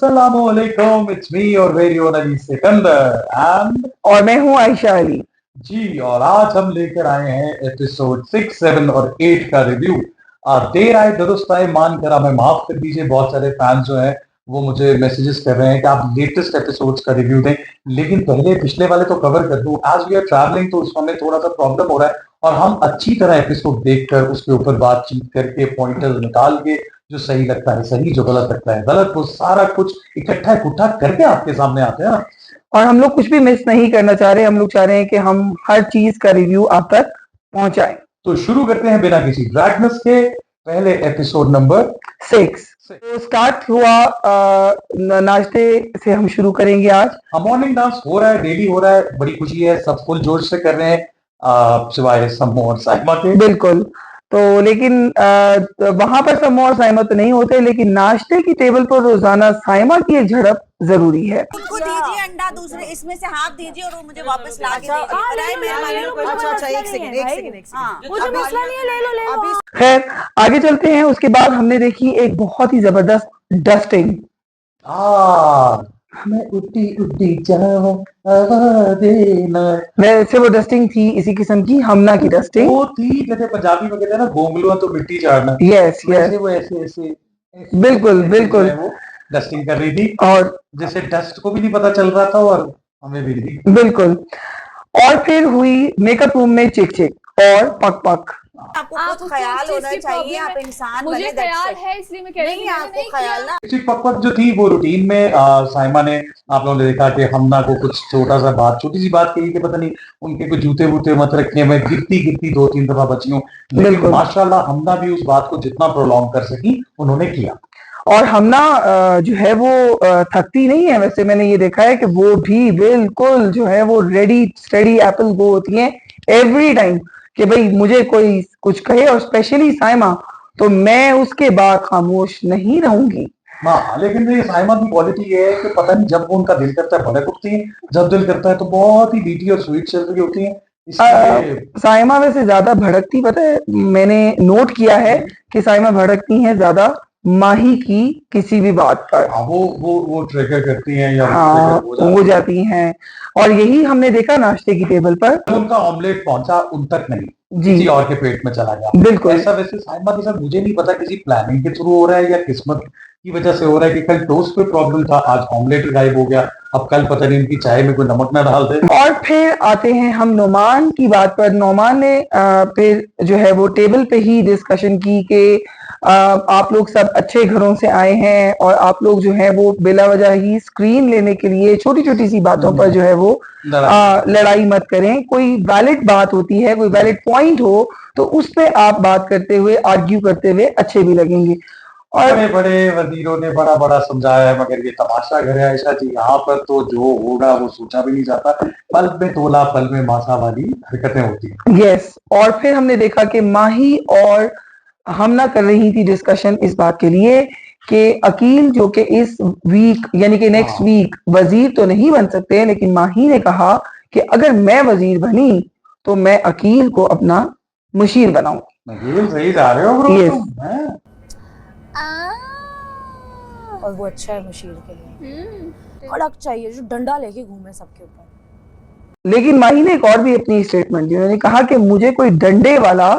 अस्सलामुअलैकुम, it's me और very own Ali Sikandar and और मैं हूँ आयशा अली। जी। और आज हम लेकर आए हैं एपिसोड 6, 7 और 8 का रिव्यू। देर आए दुरुस्त आए, मानकर हमें माफ कर दीजिए। बहुत सारे फैंस जो हैं वो मुझे मैसेजेस कर रहे हैं कि आप लेटेस्ट एपिसोड्स का रिव्यू दें, लेकिन पहले पिछले वाले तो कवर कर दूं। एज वी आर ट्रैवलिंग तो उसमें थोड़ा सा प्रॉब्लम हो रहा है, और हम अच्छी तरह एपिसोड देखकर उसके ऊपर बातचीत करके पॉइंटर्स निकाल के जो सही लगता है सही, जो गलत लगता है गलत, वो सारा कुछ इकट्ठा इकट्ठा करके आपके सामने आते हैं ना। और हम लोग कुछ भी मिस नहीं करना चाह रहे, हम लोग चाह रहे हैं कि हम हर चीज का रिव्यू आप तक पहुंचाएं। तो शुरू करते हैं बिना किसी ड्रैगनेस के, पहले एपिसोड नंबर 6 तो स्टार्ट हुआ नाश्ते से हम शुरू करेंगे आज। मॉर्निंग डांस हो रहा है, डेली हो रहा है, बड़ी खुशी है, सब फुल जोश से कर रहे हैं सिवाय सम्मो और साइमा के। बिल्कुल। तो लेकिन वहां पर सम्मो और साइमा तो नहीं होते, लेकिन नाश्ते की टेबल पर रोजाना साइमा की एक झड़प जरूरी है। उनको दीजिए अंडा, दूसरे इसमें से हाफ दीजिए और वो मुझे वापस ला के दीजिए। अच्छा, एक सेकंड। मुझे मसला नहीं है, ले लो। खैर आगे चलते हैं। उसके बाद हमने देखी एक बहुत ही जबरदस्त डस्टिंग। मैं उड्डी उड्डी जावा देना। वैसे वो डस्टिंग थी इसी किस्म की, हमना की डस्टिंग। वो थी जैसे पंजाबी में कहते हैं ना, गोंगलुआ तो मिट्टी झाड़ना। यस वैसे वो ऐसे ऐसे बिल्कुल बिल्कुल वो डस्टिंग कर रही थी, और जैसे डस्ट को भी नहीं पता चल रहा था और हमें भी नहीं। बिल्कुल। और फिर हुई मेकअप रूम में चिक चिक और पक पक। आपको खुद ख्याल होना चाहिए, आप इंसान बने। मुझे ख्याल है इसलिए मैं कह रही हूं। नहीं, आपको ख्याल ना। पक जो थी वो रूटीन में साइमा ने, आप लोगों ने देखा कि हमना को कुछ छोटी सी बात कही कि पता नहीं उनके कुछ जूते वूते मत रखे, मैं गिरती गिरती 2-3 दफा बची हूँ, लेकिन बिल्कुल। माशाल्लाह हमना भी उस बात को जितना प्रोलॉन्ग कर सकी उन्होंने किया। और हमना जो है वो थकती नहीं है। वैसे मैंने ये देखा है कि वो भी बिल्कुल जो है वो रेडी स्टेडी एप्पल गो होती हैं एवरी टाइम कि भाई मुझे कोई कुछ कहे, और स्पेशली साइमा, तो मैं उसके बाद खामोश नहीं रहूंगी। हाँ, लेकिन ये साइमा की क्वालिटी है कि पता नहीं जब उनका दिल करता है भड़क उठती है, जब दिल करता है तो बहुत ही मीठी और स्वीट चल रही होती है। साइमा वैसे ज्यादा भड़कती, पता है मैंने नोट किया है कि साइमा भड़कती हैं ज्यादा माही की किसी भी बात पर। वो ट्रिगर करती हैं या हाँ हो जाती हैं। और यही हमने देखा नाश्ते की टेबल पर। उनका ऑमलेट पहुंचा उन तक नहीं, जी, किसी और के पेट में चला गया। बिल्कुल। ऐसा वैसे साइमा के साथ मुझे नहीं पता किसी प्लानिंग के थ्रू हो रहा है या किस्मत की वजह से हो रहा है कि कल टोस्ट पे प्रॉब्लम था, आज ऑमलेट गायब हो गया, अब कल पता नहीं उनकी चाय में कोई नमक ना डाल दे। और फिर आते हैं हम नोमान की बात पर। नोमान ने फिर जो है वो टेबल पे ही डिस्कशन की कि आप लोग सब अच्छे घरों से आए हैं और आप लोग जो है वो बिला वजह ही स्क्रीन लेने के लिए छोटी छोटी सी बातों पर जो है वो लड़ाई मत करें। कोई वैलिड बात होती है, कोई वैलिड पॉइंट हो तो उस पे आप बात करते हुए, आर्ग्यू करते हुए अच्छे भी लगेंगे। और बड़े बड़े वजीरों ने बड़ा बड़ा समझाया है, मगर ये तमाशा घर है आयशा जी, यहाँ पर तो जो होगा वो सोचा भी नहीं जाता। पल में तोला पल में मासा वाली हरकतें होती हैं। यस। और फिर हमने देखा कि माही और हमना कर रही थी डिस्कशन इस बात के लिए कि अकील जो कि इस वीक यानी कि नेक्स्ट वीक वजीर तो नहीं बन सकते, लेकिन माही ने कहा कि अगर मैं वजीर बनी तो मैं अकील को अपना मुशीर बनाऊं। सही जा रहे हो Yes. और वो अच्छा है मुशीर के लिए। कड़क चाहिए जो डंडा लेके घूमे सबके ऊपर। लेकिन माही ने एक और भी अपनी स्टेटमेंट दी। उन्होंने कहा कि मुझे कोई डंडे वाला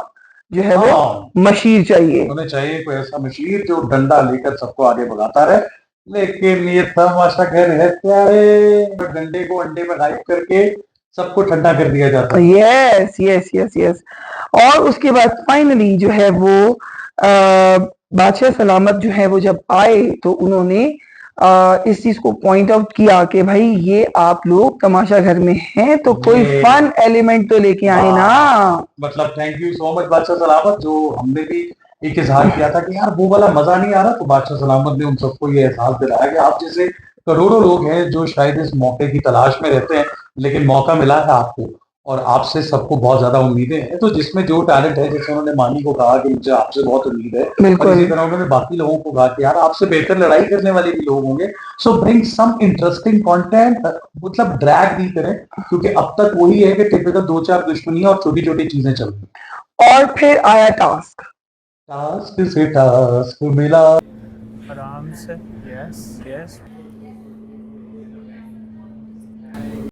जो है वो मशीर चाहिए। उन्हें चाहिए कोई ऐसा मशीर जो डंडा लेकर सबको आगे भगाता रहे। लेकिन ये तमाशा घर है प्यारे, डंडे को अंडे में गायब करके सबको ठंडा कर दिया जाता है। Yes yes yes yes. और उसके बाद फाइनली जो है वो बादशाह सलामत जो है वो जब आए तो उन्होंने इस चीज को पॉइंट आउट किया कि भाई ये आप लोग तमाशा घर में हैं तो कोई फन एलिमेंट तो लेके आए ना। मतलब थैंक यू सो मच बादशाह सलामत, जो हमने भी एक इजहार किया था कि यार वो वाला मजा नहीं आ रहा, तो बादशाह सलामत ने उन सबको ये एहसास दिलाया कि आप जैसे करोड़ों लोग हैं जो शायद इस मौके की तलाश में रहते हैं, लेकिन मौका मिला है आपको और आपसे सबको बहुत ज्यादा उम्मीदें हैं। तो जिसमें जो टैलेंट है, जैसे उन्होंने मानी को कहा कि मुझे आपसे बहुत उम्मीद है, और इसी तरह उन्होंने बाकी लोगों को कहा कि यार आपसे बेहतर लड़ाई करने वाले भी लोग होंगे, so bring some interesting content. मतलब ड्रैग नहीं करें, क्योंकि अब तक वही है कि टिपिकल 2-4 दुश्मनियां और छोटी छोटी चीजें चल रही। और फिर आया टास्क। टास्क से टास्क मिला आराम से। Yes yes.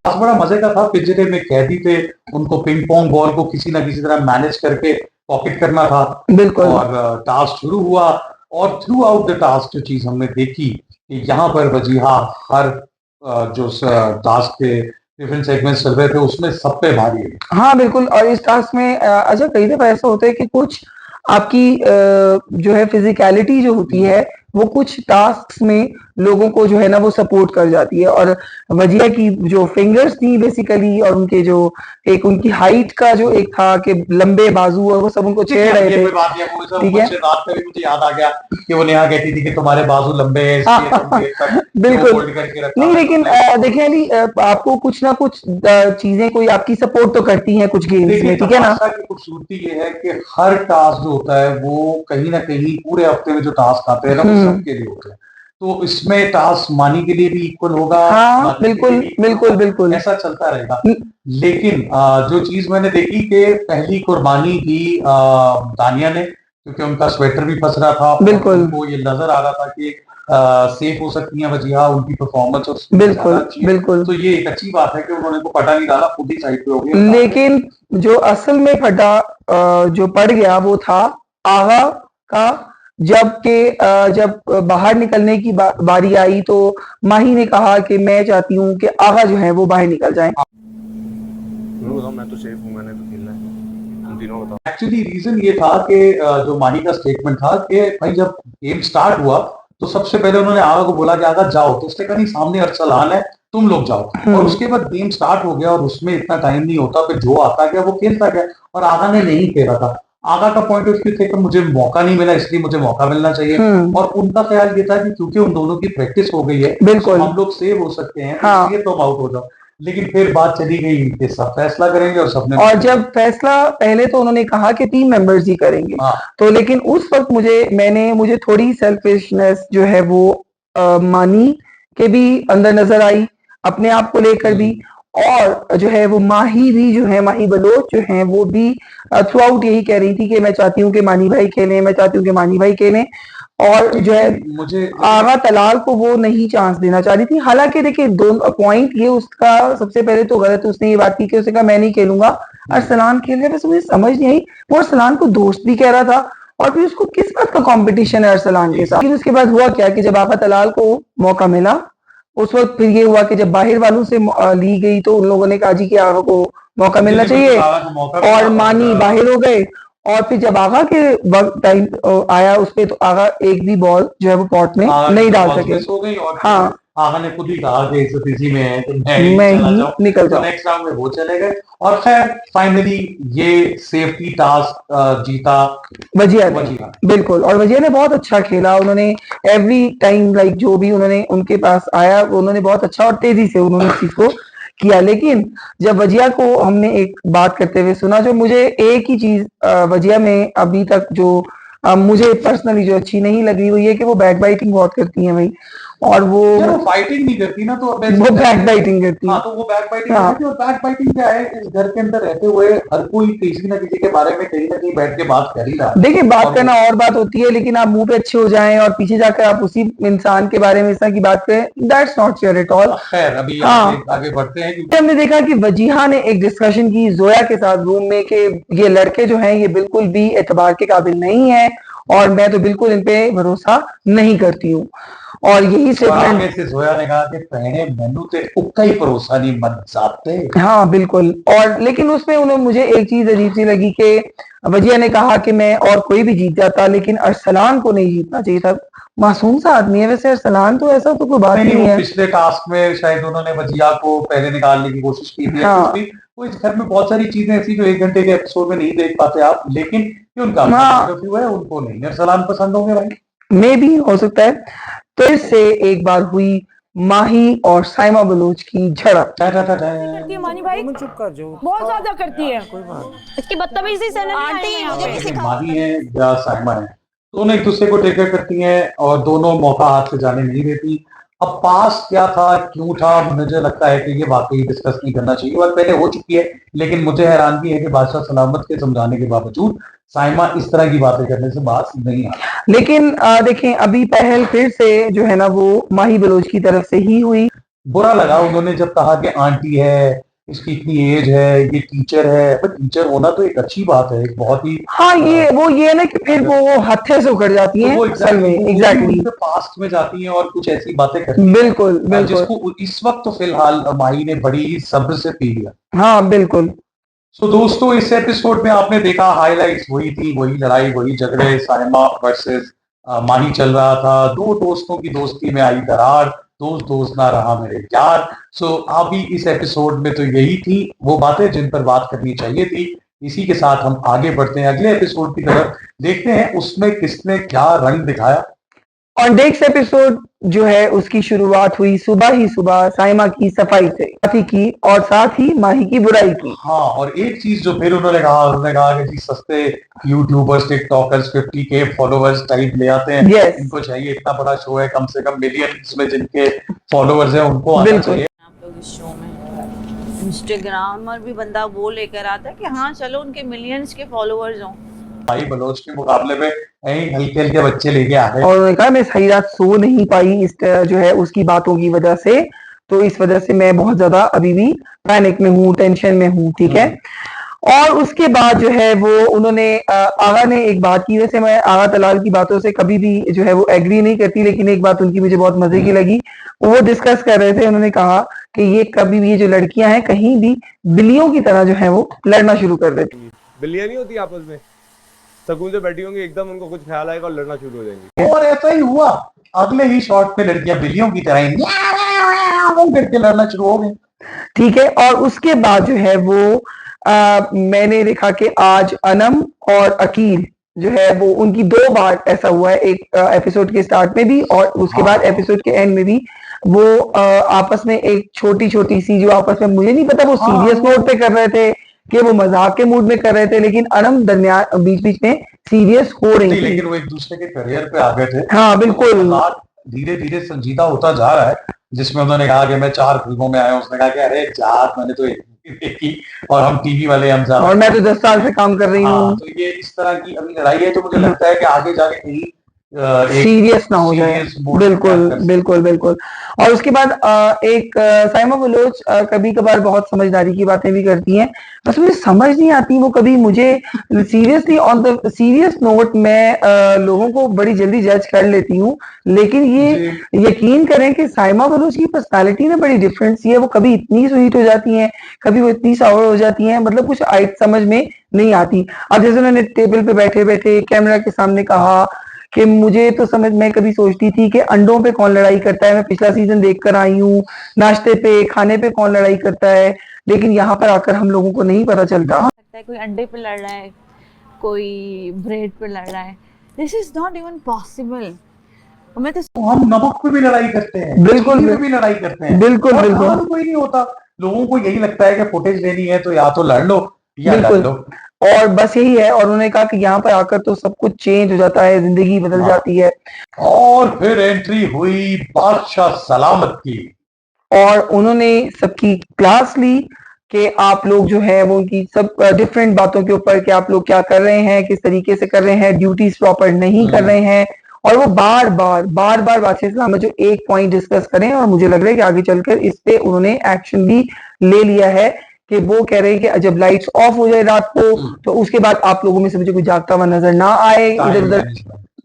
बड़ा मजे का था, पिंजरे में कैदी थे, उनको पिंग पोंग बॉल को किसी ना किसी तरह मैनेज करके पॉकेट करना था। बिल्कुल। और टास्क शुरू हुआ और थ्रू आउट द टास्क जो चीज हमने देखी कि यहाँ पर वजीहा हर जो टास्क के डिफरेंट सेगमेंट्स चल रहे थे उसमें सब पे भारी है। हाँ बिल्कुल। और इस टास्क में अच्छा कई दफा ऐसा होता है कि कुछ आपकी जो है फिजिकलिटी जो होती है वो कुछ टास्क में लोगों को जो है ना वो सपोर्ट कर जाती है। और वजिया की जो फिंगर्स थी बेसिकली और उनके जो एक उनकी हाइट का जो एक था कि लंबे बाजू और वो सब उनको छेड़ रहे थे। ठीक है, रात में भी मुझे याद आ गया कि वो नेहा कहती थी कि तुम्हारे बाजू लंबे हैं इसलिए तुम देर तक बिल्कुल होल्ड करके रखा। नहीं, लेकिन देखिए अली आपको कुछ ना कुछ चीजें कोई आपकी सपोर्ट तो करती हैं कुछ गेम्स में, ठीक है ना। की खूबसूरती ये है कि हर टास्क जो होता है वो कहीं ना कहीं पूरे हफ्ते में जो टास्क आते हैं ना वो सबके लिए होते हैं, तो इसमें टास्क मानी के लिए भी इक्वल होगा। हाँ बिल्कुल बिल्कुल बिल्कुल ऐसा चलता रहेगा। लेकिन जो चीज मैंने देखी कि पहली कुर्बानी दी दानिया ने, क्योंकि उनका स्वेटर भी फंस रहा था, बिल्कुल उनको ये नजर आ रहा था कि सेफ हो सकती है वजीहा, उनकी परफॉर्मेंस और बिल्कुल बिल्कुल। तो ये एक अच्छी बात है कि उन्होंने को पटा नहीं डाला, खुद ही साइड पे हो गया। लेकिन जो असल में फटा जो पड़ गया वो था आगा का। जब बाहर निकलने की बारी आई तो माही ने कहा कि मैं चाहती हूँ कि आगा जो है वो बाहर निकल जाए। मैं तो सेफ हूँ, मैंने तो खेलना है, तुम तीनों बताओ। एक्चुअली रीजन ये था कि जो माही का स्टेटमेंट था कि भाई जब गेम स्टार्ट हुआ तो सबसे पहले उन्होंने आगा को बोला कि आगा जाओ, तो उसने कहा नहीं सामने अरसलान है तुम लोग जाओ। और उसके बाद गेम स्टार्ट हो गया और उसमें इतना टाइम नहीं होता, फिर जो आता गया वो खेलता गया और आगा ने नहीं खेला था। आगा का पॉइंट ऑफ व्यू थे कि मुझे मौका नहीं मिला इसलिए मुझे मौका मिलना चाहिए। और उनका ख्याल ये था कि क्योंकि उन दोनों की प्रैक्टिस हो गई है बिल्कुल हम लोग सेव हो सकते हैं, हाँ। इसलिए तुम आउट हो जाओ। लेकिन फिर बात चली गई कि सब फैसला करेंगे और सबने, और जब फैसला पहले तो उन्होंने कहा कि 3 मेंबर्स ही करेंगे। हाँ। तो लेकिन उस वक्त मुझे थोड़ी सेल्फिशनेस जो है वो मानी के भी अंदर नजर आई, अपने आप को लेकर भी। और जो है वो माही भी जो है माही बलोच जो है वो भी थ्रू आउट यही कह रही थी कि मैं चाहती हूँ कि मानी भाई खेलें, मैं चाहती हूँ कि मानी भाई खेलें। और जो है मुझे आगा तलाल को वो नहीं चांस देना चाह रही थी। हालांकि देखिए दोनों पॉइंट ये उसका सबसे पहले तो गलत उसने ये बात की कि उसने कहा मैं नहीं खेलूंगा, अरसलान खेल रहा है। बस मुझे समझ नहीं आई, वो अरसलान को दोस्त भी कह रहा था और फिर उसको किस बात का कंपटीशन है अरसलान के साथ। लेकिन उसके बाद हुआ क्या कि जब आगा तलाल को मौका मिला उस वक्त फिर ये हुआ कि जब बाहर वालों से ली गई तो उन लोगों ने कहा जी कि आगा को मौका मिलना चाहिए और मानी बाहर हो गए। और फिर जब आगा के वक्त टाइम आया उस पे तो आगा एक भी बॉल जो है वो पॉट में नहीं डाल सके। हाँ आगा ने खुद ही कहा कि इस इसी में है तो मैं ही निकल जाऊं। नेक्स्ट राउंड में वो चले गए और खैर फाइनली ये सेफ्टी टास्क जीता वजिया ने। बिल्कुल, और वजिया ने बहुत अच्छा खेला। उन्होंने एवरी टाइम लाइक जो भी उन्होंने उनके पास आया उन्होंने बहुत अच्छा और तेजी से उन्होंने इस चीज को किया। लेकिन जब वजिया को हमने एक बात करते हुए सुना, जो मुझे एक ही चीज वजिया में अभी तक जो मुझे पर्सनली जो अच्छी नहीं लगी वो ये कि वो बैक बाइटिंग बहुत करती है भाई। और वो फाइटिंग नहीं करती ना, तो वो बैक बाइटिंग करती है। हाँ, तो वो बैक बाइटिंग करती है। और बैक बाइटिंग क्या है, इस घर के अंदर रहते हुए हर कोई किसी न किसी के बारे में कहीं ना कहीं बैठ के बात कर ही रहा है। देखिए बात करना और बात होती है, लेकिन आप मुंह पे अच्छे हो जाएं और पीछे जाकर आप उसी इंसान के बारे में इस तरह की बात करें, that's not fair at all. खैर अभी आगे बढ़ते हैं। हमने देखा कि वजीहा ने एक डिस्कशन की जोया के साथ रूम में कि ये लड़के जो हैं ये बिल्कुल भी एतबार के काबिल नहीं है और मैं तो बिल्कुल इन पे भरोसा नहीं करती हूँ। और यही स्टेटमेंट से जोया ने कहा कि पहले मैनू ते उक्का ही भरोसा नहीं मत जाते। हाँ बिल्कुल। और लेकिन उसमें उन्होंने मुझे एक चीज अजीब सी लगी कि वजिया ने कहा कि मैं और कोई भी जीत जाता लेकिन अरसलान को नहीं जीतना चाहिए था। मासूम सा आदमी है वैसे अरसलान, तो ऐसा तो कोई बात नहीं है। पिछले टास्क में शायद उन्होंने वजिया को पहले निकालने की कोशिश की थी। हाँ। तो इस घर में बहुत सारी चीजें ऐसी जो 1 घंटे के एपिसोड में नहीं देख पाते आप, लेकिन उनका है उनको नहीं अरसलान पसंद होंगे भाई, मे भी हो सकता है। तो इससे एक बार हुई माही और साइमा बलूच की झड़प। करती है मानी भाई, चुप कर जो बहुत ज्यादा करती है। कोई बात इसकी बदतमीजी से आंटी मुझे भी सिखाओ। माही है या साइमा है, दोनों एक दूसरे को टेकर करती हैं और दोनों मौका हाथ से जाने नहीं देती। अब पास क्या था क्यों था, मुझे लगता है कि ये वाकई डिस्कस नहीं करना चाहिए और पहले हो चुकी है। लेकिन मुझे हैरानगी है कि बादशाह सलामत के समझाने के बावजूद साइमा इस तरह की बातें करने से बात नहीं आ रही। लेकिन देखें अभी पहल फिर से जो है ना वो माही बलोच की तरफ से ही हुई। बुरा लगा उन्होंने जब कहा कि आंटी है, इसकी इतनी एज है, ये टीचर है। पर टीचर होना तो एक अच्छी बात है, एक बहुत ही हाँ ये है ना कि फिर वो हत्थे से उखड़ जाती तो हैं वो असल में, एग्जैक्टली एग्जैक्टली, उनके पास्ट में जाती हैं और कुछ ऐसी बातें करती हैं बिल्कुल बिल्कुल, जिसको इस वक्त तो फिलहाल माही ने बड़ी ही सब्र से पी लिया। हाँ बिल्कुल। तो दोस्तों इस एपिसोड में आपने देखा हाइलाइट्स वही थी, वही लड़ाई, वही झगड़े, साइमा वर्सेस माही चल रहा था। दो दोस्तों की दोस्ती में आई दरार, दोस्त दोस्त ना रहा मेरे यार। सो अभी इस एपिसोड में तो यही थी वो बातें जिन पर बात करनी चाहिए थी। इसी के साथ हम आगे बढ़ते हैं अगले एपिसोड की तरफ, देखते हैं उसमें किसने क्या रंग दिखाया। और नेक्स्ट एपिसोड जो है उसकी शुरुआत हुई सुबह ही सुबह साइमा की सफाई से, साथी की और साथ ही माही की बुराई की। हाँ, और एक चीज जो फिर उन्होंने कहा कि जी सस्ते YouTubers, TikTokers 50K followers type ले आते हैं। Yes. इनको चाहिए इतना बड़ा शो है, कम से कम मिलियंस में जिनके फॉलोअर्स हैं उनको आना बिल्कुल। चाहिए। आप लोग इस शो में इंस्टाग्रामर भी बंदा वो लेकर आता है कि हाँ चलो उनके मिलियंस के फॉलोअर्स हों। भाई बलोच के मुकाबले में यही हल्के हल्के बच्चे लेके आ गए। और उन्होंने कहा मैं सही रात सो नहीं पाई इस जो है उसकी बातों की वजह से, तो इस वजह से मैं बहुत ज्यादा अभी भी पैनिक में हूँ, टेंशन में हूँ, ठीक है। और उसके बाद जो है वो उन्होंने आगा ने एक बात की, वैसे मैं आगा तलाल की बातों से कभी भी जो है वो एग्री नहीं करती, लेकिन एक बात उनकी मुझे बहुत मजे की लगी। वो डिस्कस कर रहे थे, उन्होंने कहा कि ये कभी भी ये जो लड़कियां हैं कहीं भी बिल्लियों की तरह जो है वो लड़ना शुरू कर देती। बिल्लियां नहीं होती आपस में, सुकून से बैठी होंगी, एकदम उनको कुछ ख्याल आएगा और लड़ना शुरू हो जाएंगी। और ऐसा ही हुआ, अगले ही शॉट पे लड़कियां बिल्लियों की तरह ही करके लड़ना शुरू हो गई। ठीक है। और उसके बाद जो है वो मैंने देखा कि आज अनम और अकील जो है वो उनकी 2 बार ऐसा हुआ है, एक एपिसोड के स्टार्ट में भी और उसके बाद एपिसोड के एंड में भी, वो आपस में एक छोटी छोटी सी जो आपस में, मुझे नहीं पता वो सीरियस नोट पे कर रहे थे कि वो मजाक के मूड में कर रहे थे, लेकिन अनम दरमियान बीच बीच में सीरियस हो रही थी। लेकिन वो एक दूसरे के करियर पे आ गए थे। हाँ बिल्कुल। धीरे धीरे संजीदा होता जा रहा है, जिसमें उन्होंने कहा कि मैं 4 फिल्मों में आया हूँ, उसने कहा कि अरे 4 मैंने तो एक देखी और हम टीवी वाले हम और मैं तो 10 साल से काम कर रही हूँ। तो ये इस तरह की अभी लड़ाई है, तो मुझे लगता है कि आगे जाके कहीं सीरियस ना हो जाए। बिल्कुल बिल्कुल बिल्कुल। और उसके बाद एक साइमा बलोच कभी कभार बहुत समझदारी की बातें भी करती हैं, बस मुझे समझ नहीं आती वो कभी, मुझे seriously on the serious note मैं लोगों को बड़ी जल्दी जज कर लेती हूँ, लेकिन ये यकीन करें कि साइमा बलोच की पर्सनालिटी में बड़ी डिफरेंस है। वो कभी इतनी स्वीट हो जाती हैं, कभी वो इतनी सावर हो जाती हैं, मतलब कुछ समझ में नहीं आती। अब जैसे उन्होंने टेबल पे बैठे बैठे कैमरा के सामने कहा कि मुझे तो समझ, मैं कभी सोचती थी कि अंडों पे कौन लड़ाई करता है, मैं पिछला सीजन देख कर आई हूँ, नाश्ते पे खाने पे कौन लड़ाई करता है, लेकिन यहाँ पर आकर हम लोगों को नहीं पता चलता। लगता है कोई अंडे पे लड़ रहा है, कोई ब्रेड पे लड़ रहा है, this is not even possible. मैं तो हम नमक पे भी लड़ाई करते हैं, बिल्कुल चीनी पे भी लड़ाई करते हैं, बिल्कुल और बिल्कुल। काम कोई नहीं होता। लोगों को यही लगता है कि फुटेज लेनी है तो या तो लड़ लो या लड़ बिल्कुल। लो, और बस यही है। और उन्होंने कहा कि यहाँ पर आकर तो सब कुछ चेंज हो जाता है, जिंदगी बदल जाती है। और फिर एंट्री हुई बादशाह सलामत की, और उन्होंने सबकी क्लास ली कि आप लोग जो है वो उनकी सब डिफरेंट बातों के ऊपर कि आप लोग क्या कर रहे हैं, किस तरीके से कर रहे हैं, ड्यूटीज प्रॉपर नहीं कर रहे हैं। और वो बार बार बादशाह सलामत जो एक पॉइंट डिस्कस करें, और मुझे लग रहा है कि आगे चलकर इस पे उन्होंने एक्शन भी ले लिया है कि वो कह रहे हैं कि जब लाइट्स ऑफ हो जाए रात को, तो उसके बाद आप लोगों में से मुझे कोई जागता हुआ नजर ना आए इधर उधर।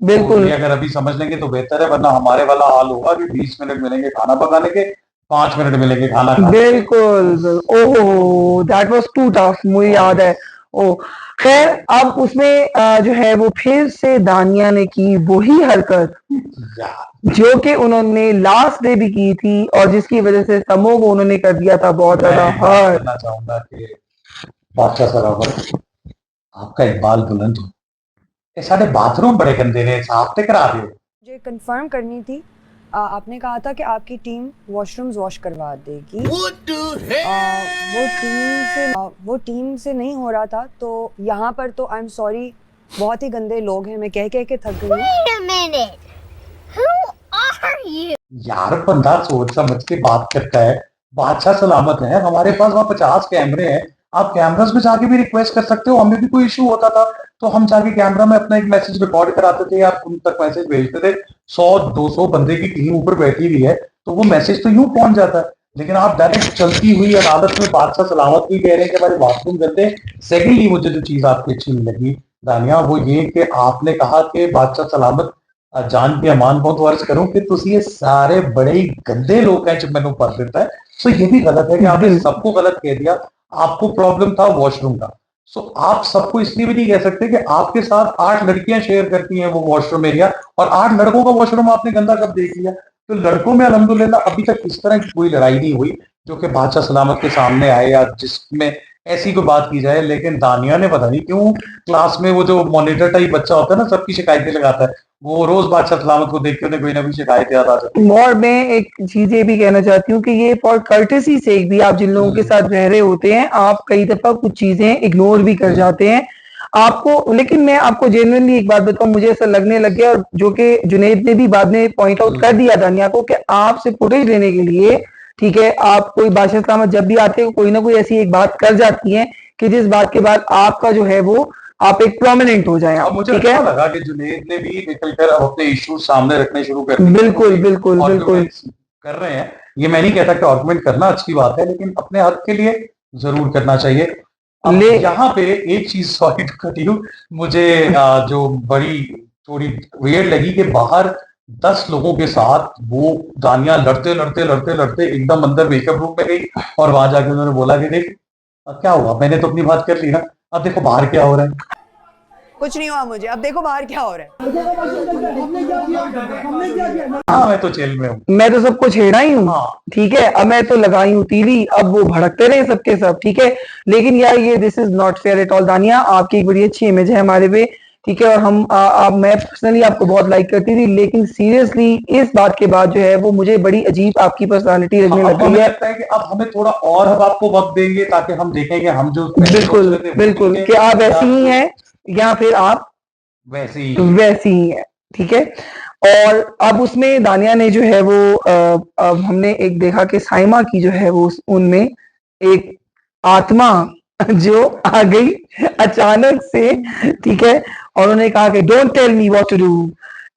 बिल्कुल। अगर अभी समझ लेंगे तो बेहतर है, वरना हमारे वाला हाल होगा कि 20 मिनट मिलेंगे खाना पकाने के, 5 मिनट मिलेंगे खाना खाने के। बिल्कुल। ओहो दैट वाज टू टफ, मुझे याद है। ओ खैर, अब उसमें जो है वो फिर से दानिया ने की वही हरकत जो कि उन्होंने लास्ट डे भी की थी, और जिसकी वजह से समो को उन्होंने कर दिया था बहुत ज्यादा हर्ट। करना चाहूंगा कि बादशाह सलामत, आपका इकबाल बुलंद हो, ये सारे बाथरूम बड़े गंदे ने, साफ करा दो। मुझे कंफर्म करनी थी, आपने कहा था कि आपकी टीम वॉशरूम्स वॉश करवा देगी। वो टीम से नहीं हो रहा था, तो यहाँ पर तो आई एम सॉरी, बहुत ही गंदे लोग हैं, मैं कह के थक गई हूँ। यार बंदा सोच समझ के बात करता है, बादशाह सलामत है, हमारे पास वहाँ 50 कैमरे हैं, आप कैमरास में जाके भी रिक्वेस्ट कर सकते हो, हमें भी कोई इशू होता था तो हम जाके कैमरा में अपना एक मैसेज रिकॉर्ड कराते थे या उन तक मैसेज भेजते थे। 100-200 बंदे की टीम ऊपर बैठी हुई है तो वो मैसेज तो यूं पहुंच जाता है। लेकिन आप डायरेक्ट चलती हुई अदालत में बादशाह सलामत भी कह रहे हैं कि हमारे बाथरूम गंदे। सेकेंडली मुझे जो चीज आपकी अच्छी नहीं लगी दानिया वो ये कि आपने कहा कि बादशाह सलामत जान के अमान बहुत वर्ज करूं कि तुसी ये सारे बड़े ही गंदे लोग हैं जो मैंने पढ़ देता है। सो ये भी गलत है कि आपने सबको गलत कह दिया। आपको प्रॉब्लम था वॉशरूम का। सो आप सबको इसलिए भी नहीं कह सकते कि आपके साथ 8 लड़कियां शेयर करती हैं वो वॉशरूम एरिया और 8 लड़कों का वॉशरूम आपने गंदा कब देख लिया। तो लड़कों में अल्हम्दुलिल्लाह अभी तक इस तरह की कोई लड़ाई नहीं हुई जो कि बादशाह सलामत के सामने आए या जिसमें ऐसी कोई बात की जाए। लेकिन दानिया ने पता नहीं क्यों क्लास में वो जो मॉनिटर टाइप बच्चा होता है ना सबकी शिकायतें लगाता है, वो रोज बादशाह सलामत को देख के उन्हें कोई ना कोई शिकायत याद आ जाती है। और मैं एक चीज ये भी कहना चाहती हूँ कि ये फॉर कर्टेसी से भी आप जिन लोगों के साथ रह रहे होते हैं आप कई दफा कुछ चीजें इग्नोर भी कर जाते हैं आपको। लेकिन मैं आपको जेन्युइनली एक बात बताऊं, मुझे ऐसा लगने लग गया और जो कि जुनैद ने भी बाद में पॉइंट आउट कर दिया दानिया को कि आपसे फुटेज लेने के लिए ठीक है आप कोई बादशाह सलामत जब भी आते हैं कोई ना कोई ऐसी एक बात कर जाती है कि जिस बात के बाद आपका जो है वो आप एक प्रोमिनेंट हो जाए। मुझे ठीक अच्छा है, लगा कि जुनैद ने भी निकलकर अब अपने इश्यूज सामने रखने शुरू कर दिए। बिल्कुल बिल्कुल बिल्कुल कर रहे हैं। ये मैं नहीं कहता कि आर्गुमेंट करना अच्छी बात है लेकिन अपने हक के लिए जरूर करना चाहिए। अब यहाँ पे एक चीज सॉरी टू कट यू, मुझे जो बड़ी थोड़ी वियर्ड लगी कि बाहर 10 लोगों के साथ वो दानिया लड़ते लड़ते लड़ते लड़ते एकदम अंदर मेकअप रूम में गई और वहां जाके उन्होंने बोला कि देख क्या हुआ, मैंने तो अपनी बात कर ली ना, अब देखो बाहर क्या हो रहा है। कुछ नहीं हुआ मुझे, अब देखो बाहर क्या हो रहा है। हाँ मैं तो जेल में हूँ, मैं तो सबको छेड़ा ही हूँ। हाँ। ठीक है, अब मैं तो लगाई हूँ तीली, अब वो भड़कते रहे सबके सब। ठीक है, लेकिन यार ये this is not fair at all. दानिया आपकी एक बड़ी अच्छी इमेज है हमारे पे, ठीक है, और हम मैं पर्सनली आपको बहुत लाइक करती थी, लेकिन सीरियसली इस बात के बाद जो है वो मुझे बड़ी अजीब आपकी पर्सनालिटी लगने लग गई है। लगता है कि अब हमें थोड़ा और हम आपको वक्त देंगे ताकि हम देखेंगे हम जो बिल्कुल बिल्कुल कि आप ऐसी ही हैं या फिर आप वैसे ही है। ठीक है, और अब उसमें दानिया ने जो है वो अब हमने एक देखा कि साइमा की जो है वो उनमें एक आत्मा जो आ गई अचानक से। ठीक है, और उन्होंने कहा कि don't tell me what to do.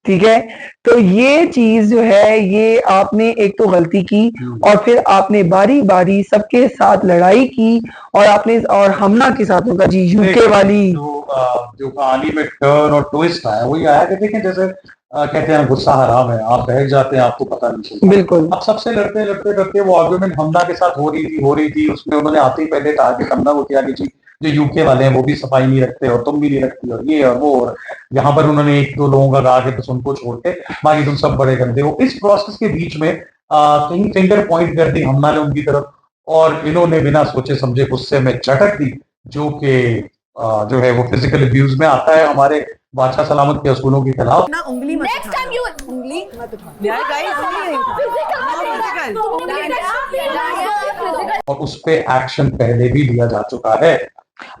ठीक है, तो ये चीज जो है ये आपने एक तो गलती की और फिर आपने बारी बारी सबके साथ लड़ाई की और आपने और हमना के साथ होगा जी यूके वाली जो कहानी में टर्न और ट्विस्ट आया वही आया कि देखें जैसे कहते हैं गुस्सा हराम है, आप बहक जाते हैं आपको पता नहीं चलता। बिल्कुल, अब सबसे लड़ते लड़ते लड़ते वो आर्गुमेंट हमना के साथ हो रही थी उसमें उन्होंने आते ही पहले कहा कि हमना को किया कि जी जो यूके वाले हैं वो भी सफाई नहीं रखते और तुम भी नहीं रखती और ये और वो, और यहाँ पर उन्होंने 1-2 लोगों का कहा कि बस उनको छोड़ के बाकी तुम सब बड़े गंदे हो। इस प्रोसेस के बीच में कहीं फिंगर पॉइंट कर दी हमना ने उनकी तरफ और इन्होंने बिना सोचे समझे गुस्से में झटक दी जो कि जो है वो फिजिकल अब्यूज में आता है हमारे बादशाह सलामत के असूलों के खिलाफ। ना उंगली मत नेक्स्ट टाइम यू उंगली मत उठाओ यार गाइस, और उस पे एक्शन पहले भी लिया जा चुका है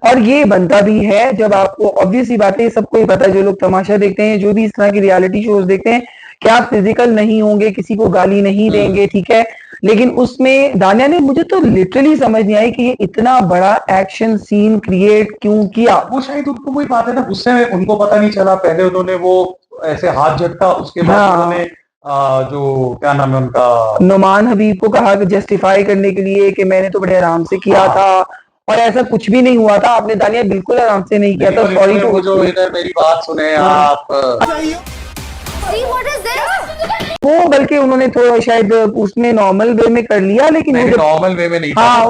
और ये बनता भी है। जब आपको ऑब्वियसली बात है, सबको ही पता है, जो लोग तमाशा देखते हैं, जो भी इस तरह की रियलिटी शोज देखते हैं, कि आप फिजिकल नहीं होंगे, किसी को गाली नहीं देंगे। ठीक है, लेकिन उसमें दानिया ने मुझे तो लिटरली समझ नहीं आई कि ये इतना बड़ा एक्शन सीन क्रिएट क्यों किया। वो शायद उनको वही बात है ना, गुस्से में उनको पता नहीं चला, पहले उन्होंने वो ऐसे हाथ झटका, उसके बाद उन्होंने जो क्या नाम है उनका नुमान हबीब को कहा कि जस्टिफाई करने के लिए कि मैंने तो बड़े आराम से किया था और ऐसा कुछ भी नहीं हुआ था। आपने दानिया बिल्कुल आराम से नहीं किया था। सॉरी तो जो इधर मेरी बात सुने आप वो, बल्कि उन्होंने थोड़ा शायद उसमें नॉर्मल वे में कर लिया, लेकिन नॉर्मल वे में नहीं था,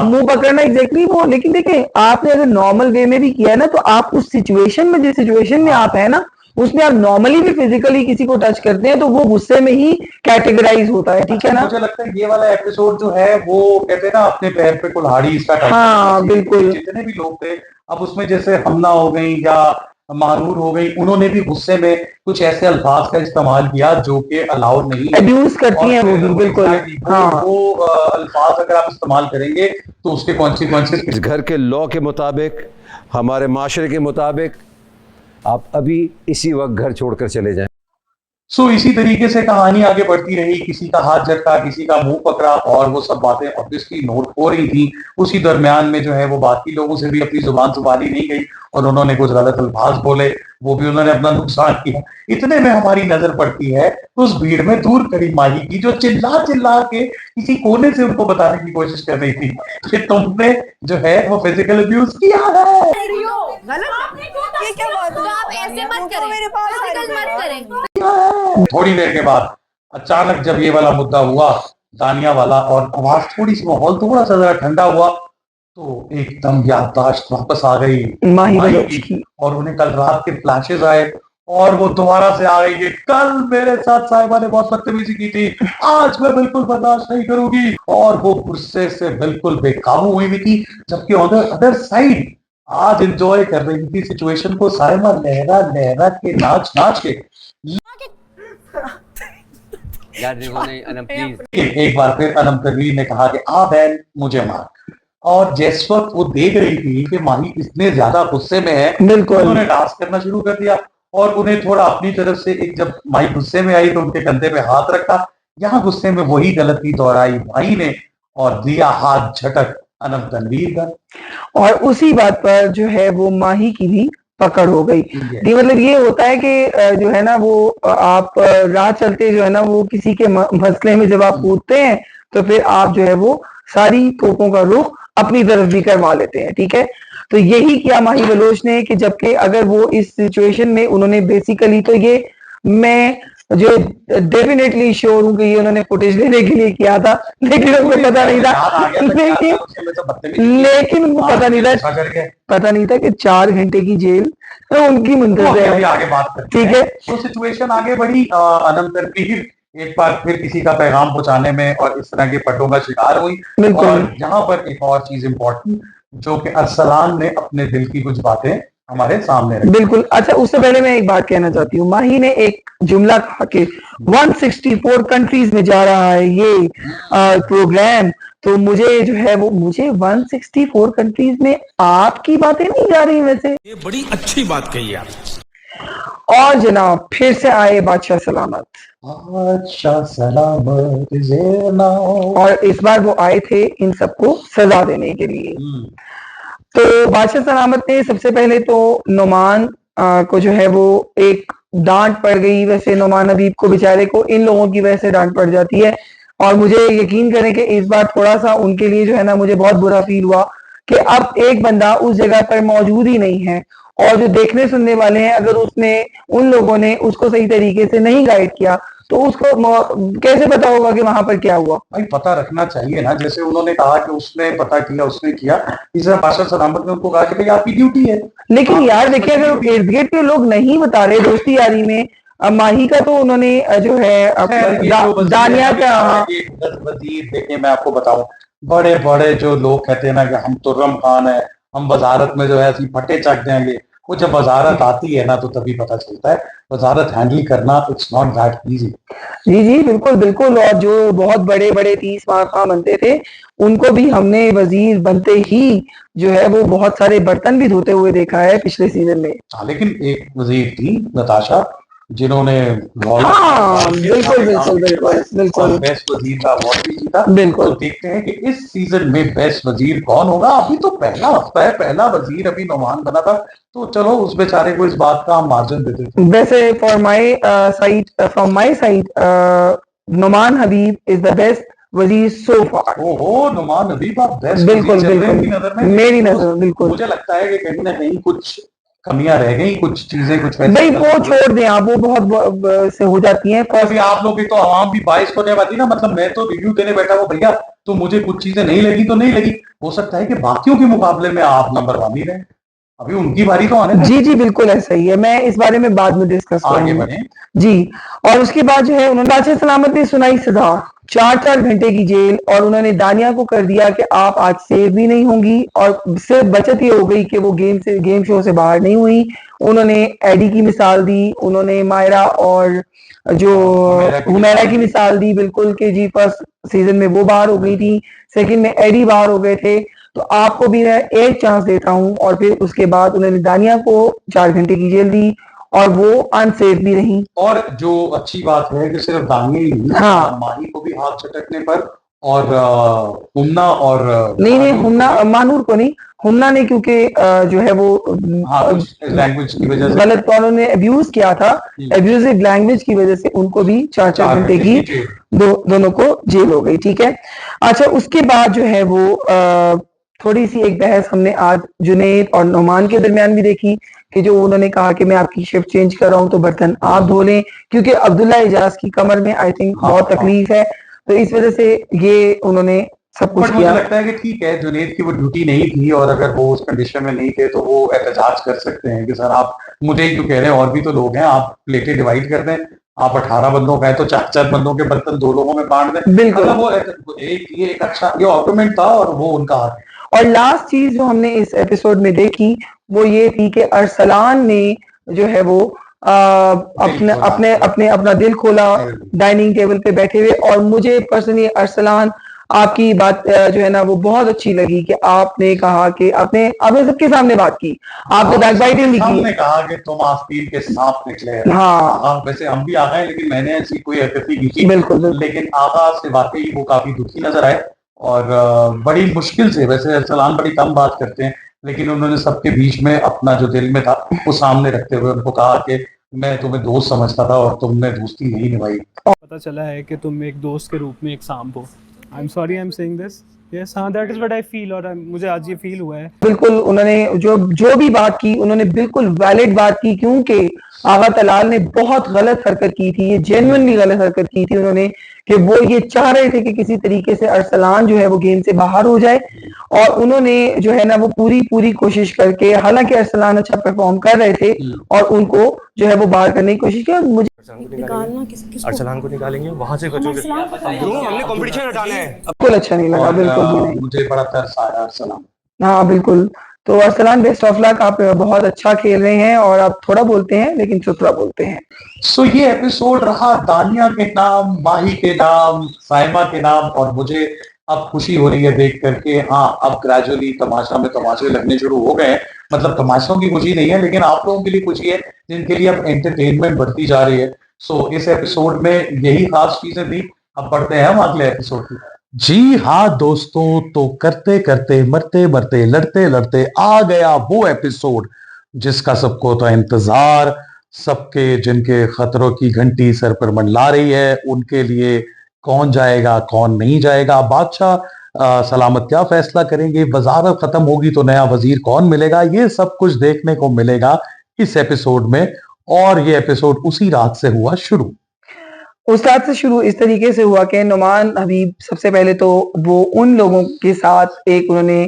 मुंह पकड़ना एग्जैक्टली वो। लेकिन देखें, आपने अगर नॉर्मल वे में भी किया ना तो आप उस सिचुएशन में, जिस सिचुएशन में आप है ना, उसमें आप नॉर्मली भी फिजिकली किसी को टच करते हैं तो वो गुस्से में ही कैटेगराइज होता है। ठीक है ना, मुझे लगता है ये वाला एपिसोड जो है वो कहते हैं ना अपने पैर पे कुल्हाड़ी इसका टाइप। हाँ बिल्कुल, जितने भी लोग थे अब उसमें जैसे हमना हो गई या मारूर हो गई, उन्होंने भी गुस्से में कुछ ऐसे अल्फाज का इस्तेमाल किया जो कि अलाउ नहीं, अब्यूज करती हैं वो भी। बिल्कुल, हाँ, वो अल्फाज अगर आप इस्तेमाल करेंगे तो उसके कॉन्सिक्वेंसेस इस घर के लॉ के मुताबिक, हमारे माशरे के मुताबिक आप अभी इसी वक्त घर छोड़कर चले जाएं। सो इसी तरीके से कहानी आगे बढ़ती रही, किसी का हाथ झटका, किसी का मुंह पकड़ा और वो सब बातें ऑब्वियसली नोट हो रही थी। उसी दरमियान में जो है वो बाकी लोगों से भी अपनी जुबान संभाली नहीं गई और उन्होंने कुछ गलत अल्फाज बोले, वो भी उन्होंने अपना नुकसान किया। इतने में हमारी नजर पड़ती है उस भीड़ में दूर खड़ी माही की, जो चिल्ला चिल्ला के किसी कोने से उनको बताने की कोशिश कर रही थी कि तुमने जो है वो फिजिकल अब्यूज किया है। गलत ये क्या बात हुई? आप ऐसे मत करें, मेरे पास फिजिकल मत करें। थोड़ी देर के बाद अचानक जब ये वाला मुद्दा हुआ, दानिया वाला, और आवाज थोड़ी सी, माहौल थोड़ा सा जरा ठंडा हुआ, तो एकदम याददाश्त वापस आ गई माही माही बलोच की। की। और उन्हें कल रात के फ्लैशेस आए और वो दोबारा से आ गई कि कल मेरे साथ साहिबा ने बहुत बदतमीजी की थी, आज मैं बिल्कुल बर्दाश्त नहीं करूंगी। और वो गुस्से से बिल्कुल बेकाबू हुई हुई थी, जबकि अदर साइड आज एंजॉय कर रही थी सिचुएशन को साहिबा, लहरा लहरा के, नाच नाच के। यार देखो नहीं अनम प्लीज। एक बार फिर अनम तनवीर ने कहा कि आ बहन मुझे मार। और जिस वक्त वो देख रही थी कि माही इतने ज्यादा गुस्से में है, बिल्कुल। उन्होंने डांस करना शुरू कर दिया और उन्हें थोड़ा अपनी तरफ से, एक जब माही गुस्से में आई तो उनके कंधे पे हाथ रखा। यहाँ गुस्से में वही गलती दोहराई माही ने और दिया हाथ झटक अनम तनवीर का। और उसी बात पर जो है वो माही की भी पकड़ हो गई। ये मतलब ये होता है कि जो है ना वो आप राह चलते जो है ना वो किसी के मसले में जब आप कूदते हैं तो फिर आप जो है वो सारी तोपों का रुख अपनी तरफ भी करवा लेते हैं, ठीक है। तो यही किया माही बलोच ने कि जबकि अगर वो इस सिचुएशन में उन्होंने बेसिकली, तो ये मैं जो डेफिनेटली श्योर हूँ कि ये उन्होंने फुटेज लेने के लिए किया था, लेकिन उनको पता नहीं था, लेकिन उनको पता नहीं था कि 4 घंटे की जेल उनकी मुंतज़र है। आगे बात करते ठीक है। तो सिचुएशन आगे बढ़ी। अनम तनवीर एक बार फिर किसी का पैगाम पहुंचाने में और इस तरह के पट्टों का शिकार हुई। और यहाँ पर एक और चीज इम्पोर्टेंट, जो कि अरसलान ने अपने दिल की कुछ बातें हमारे सामने रखी। बिल्कुल। अच्छा, उससे पहले मैं एक बात कहना चाहती हूँ। माही ने एक जुमला कहा कि 164 कंट्रीज में जा रहा है ये प्रोग्राम, तो मुझे जो है वो, मुझे 164 कंट्रीज में आपकी बातें नहीं जा रही वैसे। ये बड़ी अच्छी बात कही आप। और जनाब फिर से आए बादशाह सलामत। बादशाह सलामत और इस बार वो आए थे इन सबको सजा देने के लिए। तो बादशाह सलामत ने सबसे पहले तो नुमान को जो है वो एक डांट पड़ गई। वैसे नुमान हबीब को बेचारे को इन लोगों की वजह से डांट पड़ जाती है, और मुझे यकीन करें कि इस बार थोड़ा सा उनके लिए जो है ना मुझे बहुत बुरा फील हुआ कि अब एक बंदा उस जगह पर मौजूद ही नहीं है, और जो देखने सुनने वाले हैं, अगर उसने, उन लोगों ने उसको सही तरीके से नहीं गाइड किया तो उसको कैसे पता होगा कि वहां पर क्या हुआ। भाई पता रखना चाहिए ना, जैसे उन्होंने कहा कि उसने पता किया, उसने किया, इस तरह बादशाह सलामत ने उनको कहा कि भाई आपकी ड्यूटी है। लेकिन यार देखिए, अगर इर्द गिर्द के लोग नहीं बता रहे दोस्ती यारी में, माही का तो उन्होंने जो है दानिया का वजीर, देखिए मैं आपको बताऊं, बड़े बड़े जो लोग कहते हैं ना कि हम तुर्रम खान है, हम वजारत में जो है ऐसी फटे चक देंगे, वो जब वजारत आती है ना तो तभी पता चलता है वजारत हैंडल करना, इट्स नॉट दैट इजी। जी जी बिल्कुल बिल्कुल। और जो बहुत बड़े बड़े 30 माह खां बनते थे, उनको भी हमने वजीर बनते ही जो है वो बहुत सारे बर्तन भी धोते हुए देखा है पिछले सीजन में। लेकिन एक वजीर थी नताशा, जिन्होंने बिल्कुल बेस्ट वजीर का अवार्ड भी जीता। बिल्कुल। तो देखते हैं कि इस सीजन में बेस्ट वजीर कौन होगा। अभी तो पहला हफ्ता है, पहला वजीर अभी नुमान बना था, तो चलो उस बेचारे को इस बात का हम मार्जिन देते थे। वैसे from my side Numan Habib is the best वजीर सो फार। ओहो, नुमान हबीब आप बेस्ट बिल्कुल मेरी नजर में बिल्कुल। मुझे लगता है कि कहीं ना कहीं कुछ कमियां रह गई, कुछ चीजें, कुछ भाई वो छोड़ दें आप, वो बहुत से हो जाती हैं। अभी आप लोग तो आवाम भी बाइस होने वाली ना, मतलब मैं तो रिव्यू देने बैठा हूँ भैया, तो मुझे कुछ चीजें नहीं लगी तो नहीं लगी, हो सकता है कि बाकियों के मुकाबले में आप नंबर 1 ही रहे, अभी उनकी बारी तो आने दो। जी जी बिल्कुल ऐसा ही है, मैं इस बारे में बाद में डिस्कस करूंगा जी। और उसके बाद जो है उन्होंने बादशाह सलामत ने सुनाई सजा 4 घंटे की जेल, और उन्होंने दानिया को कर दिया कि आप आज सेव भी नहीं होंगी, और सिर्फ बचत ये हो गई कि वो गेम शो से बाहर नहीं हुई। उन्होंने एडी की मिसाल दी, उन्होंने मायरा और जो हुमैरा की मिसाल दी, बिल्कुल के जी फर्स्ट सीजन में वो बाहर हो गई थी, सेकंड में एडी बाहर हो गए थे, तो आपको भी मैं एक चांस देता हूं। और फिर उसके बाद उन्होंने दानिया को 4 घंटे की जेल दी, और वो अनसेफ भी रही। और जो अच्छी बात है कि सिर्फ दानिया ही नहीं, हाँ। माही को भी हाथ चटकने पर और हुम्ना और नहीं हुम्ना, मानूर को नहीं, हुम्ना ने, क्योंकि जो है वो हाँ कुछ लैंग्वेज की वजह से गलत उन्होंने अब्यूज किया था, अब्यूजिव लैंग्वेज की वजह से उनको भी 4 घंटे की दोनों को जेल हो गई। ठीक है। अच्छा, उसके बाद जो है वो थोड़ी सी एक बहस हमने आज जुनैद और नोमान के दरमियान भी देखी कि जो उन्होंने कहा कि मैं आपकी शिफ्ट चेंज कर रहा हूं तो बर्तन आप धो लें, क्योंकि अब्दुल्ला इजाज की कमर में आई थिंक बहुत तकलीफ है, तो इस वजह से ये उन्होंने सब कुछ मुझे किया। लगता है कि ठीक है, जुनैद की वो ड्यूटी नहीं थी और अगर वो उस कंडीशन में नहीं थे तो वो एहतजाज कर सकते हैं कि सर आप मुझे क्यों कह रहे हैं, और भी तो लोग हैं, आप प्लेटें डिवाइड कर दें, आप 18 बंदों का है तो 4-4 बंदों के बर्तन 2 लोगों में बांट दें। बिल्कुल। मतलब वो एक अच्छा ये आर्गुमेंट था और वो उनका हाथ। और लास्ट चीज जो हमने इस एपिसोड में देखी वो ये थी कि अरसलान ने जो है वो अपना दिल खोला डाइनिंग टेबल पे बैठे हुए, और मुझे पर्सनली अरसलान आपकी बात जो है ना वो बहुत अच्छी लगी कि आपने कहा कि आपने सबके सामने बात की, आपने बैकबाइटिंग भी की, हमने कहा कि तुम आस्तीन के सांप निकले। हाँ वैसे हम भी आ गए, लेकिन मैंने ऐसी कोई हरकत नहीं की। बिल्कुल। लेकिन आगा से वाकई वो काफी दुखी नजर आए और बड़ी मुश्किल से, वैसे अरसलान बड़ी कम बात करते हैं, लेकिन उन्होंने सबके बीच में अपना जो दिल में था वो सामने रखते हुए उनको कहा कि मैं तुम्हें दोस्त समझता था और तुमने दोस्ती नहीं निभाई। पता चला है कि तुम एक दोस्त के रूप में एक सांप हो। I am sorry I am saying this. Yes, हाँ, that is what I feel, और मुझे आज ये फील हुआ है। बिल्कुल, उन्होंने जो भी बात की उन्होंने बिल्कुल वैलिड बात की, क्योंकि आगा तलाल ने बहुत गलत हरकत की थी, ये जेन्युइनली गलत हरकत की थी उन्होंने, कि वो ये चाह रहे थे कि किसी तरीके से अरसलान जो है वो गेम से बाहर हो जाए, और उन्होंने जो है ना वो पूरी कोशिश करके, हालांकि अरसलान अच्छा परफॉर्म कर रहे थे और उनको जो है वो बाहर करने की कोशिश की। मुझे अरसलान को निकालेंगे वहां से, हमने कंपटीशन हटाना है। बिल्कुल अच्छा नहीं लगा, बिल्कुल भी नहीं, मुझे बड़ा तरस आया अरसलान। हाँ बिल्कुल। तो अरसलान, बेस्ट ऑफ लक, आप बहुत अच्छा खेल रहे हैं और आप थोड़ा बोलते हैं लेकिन सुथरा बोलते हैं। सो ये एपिसोड रहा दानिया के नाम, माही के नाम, साइमा के नाम, और मुझे अब खुशी हो रही है देख करके। हाँ, अब ग्रेजुअली तमाशा में तमाशे लगने शुरू हो गए हैं। मतलब तमाशों की खुशी नहीं है, लेकिन आप लोगों के लिए खुशी है जिनके लिए अब एंटरटेनमेंट बढ़ती जा रही है। सो इस एपिसोड में यही खास चीजें थी। अब बढ़ते हैं हम अगले एपिसोड की। जी हाँ दोस्तों, तो करते करते, मरते मरते, लड़ते लड़ते आ गया वो एपिसोड जिसका सबको तो इंतजार, सबके जिनके खतरों की घंटी सर पर मंडला रही है, उनके लिए कौन जाएगा कौन नहीं जाएगा, बादशाह सलामत क्या फैसला करेंगे, वजारत खत्म होगी तो नया वजीर कौन मिलेगा, ये सब कुछ देखने को मिलेगा इस एपिसोड में। और ये एपिसोड उसी रात से हुआ शुरू। उस रात से शुरू इस तरीके से हुआ कि नुमान हबीब सबसे पहले तो वो उन लोगों के साथ एक उन्होंने